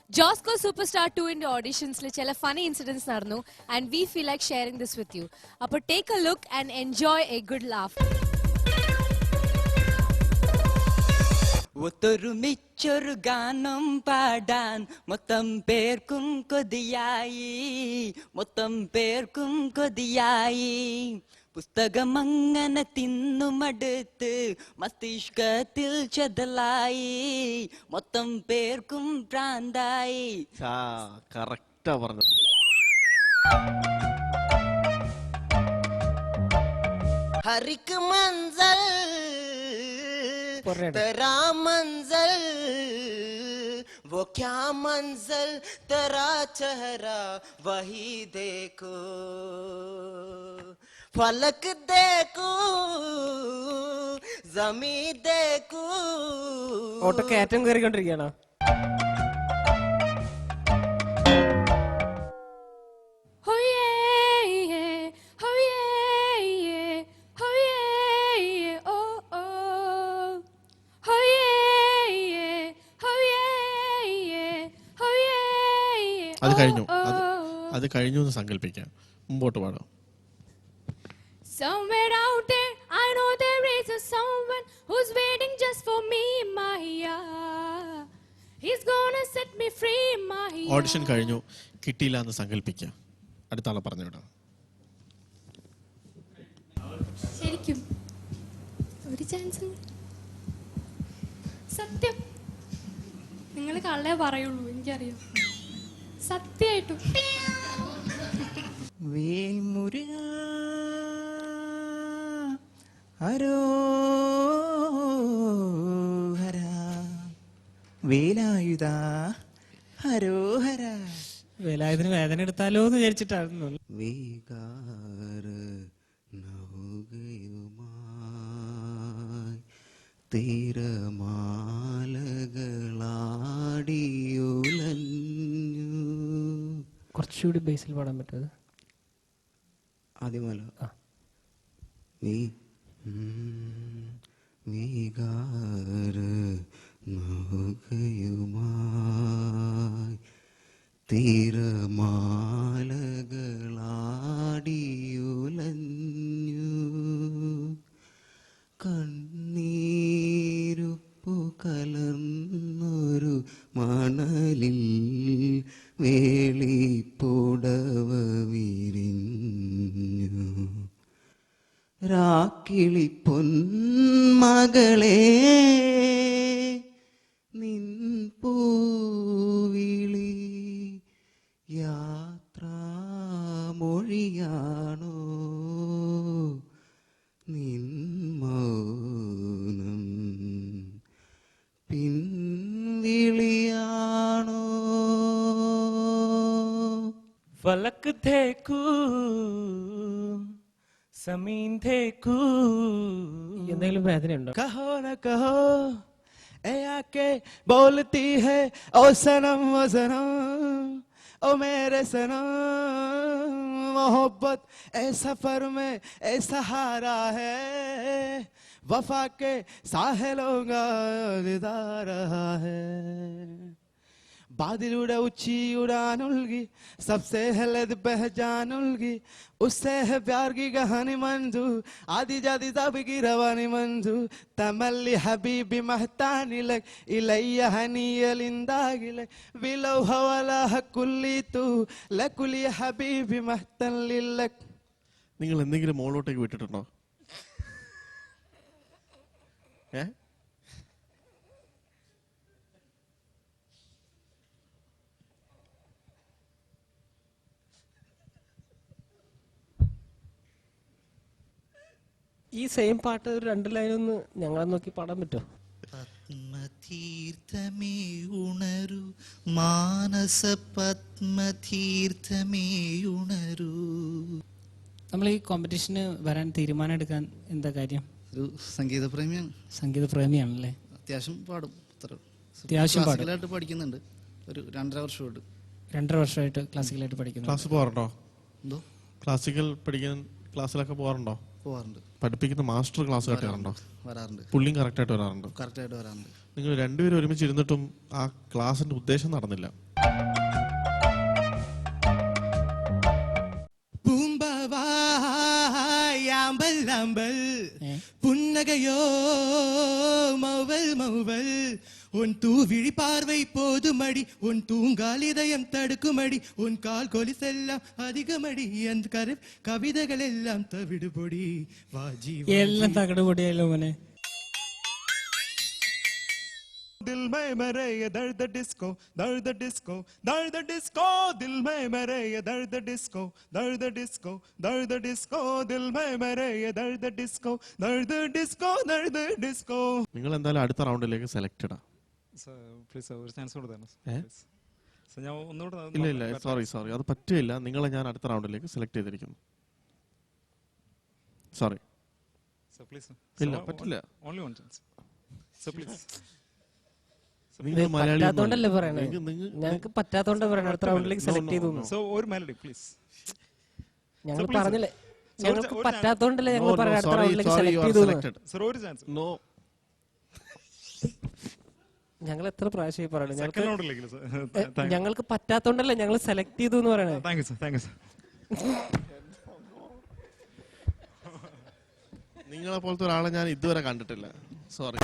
Josco Superstar 2 in the auditions le chala funny incidents narnu and we feel like sharing this with you. Appo take a look and enjoy a good laugh. ഒത്തൊരുമിച്ചൊരു ഗാനം പാടാൻ മൊത്തം പേർക്കും കൊതിയായി, മൊത്തം പേർക്കും കൊതിയായി. പുസ്തകം അങ്ങനെ തിന്നുമടുത്ത് മസ്തിഷ്കത്തിൽ ചെതലായി, മൊത്തം പേർക്കും പ്രാന്തായി. കറക്റ്റാ പറഞ്ഞത്. हरिक मंजल तेरा मंजल, वो क्या मंजल तेरा चेहरा वही देखो, फलक देखो जमीन देखो. ഓട്ടോ കയറ്റം കയറിക്കൊണ്ടിരിക്കുകയാണോ? അത് കഴിഞ്ഞു എന്ന് സങ്കല്പിക്കാം. മുമ്പോട്ട് പാടാം. Somewhere out there, I know there is a someone who's waiting just for me, Maya. He's gonna set me free, Maya. Audition കഴിഞ്ഞു, കിട്ടിയില്ല എന്ന് സങ്കല്പിക്കാം. അടുത്ത ആളെ പറഞ്ഞു വിടാം. ശരിക്കും ഒരു ചാൻസ്. സത്യം നിങ്ങൾ കള്ളേ പറയുള്ളൂ, എനിക്കറിയാം. സത്യമായിട്ടും വേൽമുരുക ഹരോ ഹര, വേലായുധ ഹരോ ഹര. വേലായുധന് വേദന എടുത്താലോ എന്ന് വിചാരിച്ചിട്ടായിരുന്നു. വികാര നൗകയുമായി തിരമാലകളാടിയുലഞ്ഞു. കുറച്ചുകൂടി ബേസിൽ പാടാൻ പറ്റുമത്? ആദ്യമല്ല വികാര നൗകയുമായി തിരമാലകളാടിയുലഞ്ഞു. കണ്ണീരുപ്പു കലർന്നൊരു മണലിൽ വേളിപ്പുടവ വിരിഞ്ഞു. രാക്കിളി പൊന്മകളെ നിൻ പൂവിളി യാത്രാമൊഴിയാണോ, നിൻ മൗനം പിൻവിളിയാണോ. फलक देखू സമീൻ देखू. എന്തെങ്കിലും വേദന ഉണ്ടോ? कहो न कहो ए आके बोलती है ओ सनम ओ सनम ओ मेरे सनम. मोहब्बत ए सफर में ए सहारा है, वफा के साहिलों का दीदार रहा है. बादलूടെ ऊंची उड़ान उलगी, सबसे हलद पहचान उलगी. उससे है प्यार की कहानी मंजू, आदि जाति सब की रवानी मंजू. तमल्ली हबीबी महतानी लग इलैया हनीयलिंदागी लग विलो हवाला हकुल्ली तू लकुली हबीबी महतन लिलक. നിങ്ങൾ എന്തെങ്കിലും മോളോട്ടേക്ക് വിട്ടിട്ടുണ്ടോ? ഈ സെയിം പാട്ട് ഒരു 2 ലൈനൊന്ന് ഞങ്ങളെ നോക്കി പാടാൻ പറ്റുമോ? പത്മതീർത്ഥമേ ഉണരു മാനസ പത്മതീർത്ഥമേ ഉണരു. നമ്മൾ ഈ കോമ്പറ്റീഷന് വരാൻ തീരുമാനം എടുക്കാൻ എന്താ കാര്യം? ഒരു സംഗീത പ്രേമിയാണ്. സംഗീത പ്രേമിയാണല്ലേ? അത്യാവശ്യം പാടും. അത്യാവശ്യം ക്ലാസിക്കലായിട്ട് പഠിക്കുന്നുണ്ട്. ഒരു 2.5 വർഷമായിട്ട്. 2.5 വർഷമായിട്ട് ക്ലാസിക്കലായിട്ട് പഠിക്കുന്നു. ക്ലാസ് പോകാറുണ്ടോ? എന്തോ ക്ലാസിക്കൽ പഠിക്കാൻ ക്ലാസ്സിലൊക്കെ പോകാറുണ്ടോ? പോകാറുണ്ട്. പഠിപ്പിക്കുന്ന മാസ്റ്റർ ക്ലാസ് കേട്ടാറുണ്ടോ? വരാറുണ്ട്. പുള്ളിയും കറക്റ്റായിട്ട് വരാറുണ്ടോ? കറക്റ്റായിട്ട് വരാറുണ്ട്. നിങ്ങൾ രണ്ടുപേരും ഒരുമിച്ച് ഇരുന്നിട്ടും ആ ക്ലാസിന്റെ ഉദ്ദേശം നടന്നില്ല. പൂമ്പവായാമ്പൽ അമ്പൽ പുന്നകയോ മൗവൽ മൗവൽ உன் தூவிழி பார்வை போதுமடி உன் தூங்கால் இதயம் தடுக்குமடி உன் கால் கொலிசெல்லாம் அதிகமடி அந்த கவிதைகள் எல்லாம் தவிடுபொடி வாஜி എല്ലാം തകടുപൊടിയല്ലോ മോനെ. दिल में मेरे ये दर्द डिस्को दर्द डिस्को दर्द डिस्को दिल में मेरे ये दर्द डिस्को दर्द डिस्को दर्द डिस्को दिल में मेरे ये दर्द डिस्को दर्द डिस्को दर्द डिस्को. നിങ്ങൾ എന്തായാലും അടുത്ത റൗണ്ടിലേക്ക് സെലക്റ്റഡാ. പ്ലീസ് ഒരു ചാൻസ് കൊടുത്താണ്. ഞാൻ ഒന്നുകൂടെ ഇല്ല ഇല്ല സോറി അത് പറ്റില്ല. നിങ്ങളെ ഞാൻ അടുത്ത റൗണ്ടിലേക്ക് സെലക്ട് ചെയ്തിരിക്കുന്നു. Sorry please. ഇല്ല പറ്റില്ല. Only one chance so please. നിങ്ങൾ മലയാളി പറ്റാത്തോണ്ടല്ലേ പറയണേ, ഞങ്ങൾക്ക് പറ്റാത്തോണ്ടാ പറയണേ അടുത്ത റൗണ്ടിലേക്ക് സെലക്ട് ചെയ്തു. സോ ഒരു മെലഡി പ്ലീസ്. ഞങ്ങൾ പറഞ്ഞില്ലേ ഞങ്ങൾക്ക് പറ്റാത്തോണ്ടല്ലേ ഞങ്ങൾ പറയാം അടുത്ത റൗണ്ടിലേക്ക് സെലക്ട് ചെയ്തു. സർ ഒരു ചാൻസ്. നോ ഞങ്ങൾ എത്ര പ്രാവശ്യം പറയണേ സെക്കൻഡ് റൗണ്ടിലേക്ക് സർ. ഞങ്ങൾക്ക് പറ്റാത്തോണ്ടല്ലേ ഞങ്ങൾ സെലക്ട് ചെയ്തു എന്ന് പറയണേ. Thank you sir. Thank you sir. നിങ്ങളെ പോലത്തെ ഒരാളെ ഞാൻ ഇതുവരെ കണ്ടിട്ടില്ല. സോറി.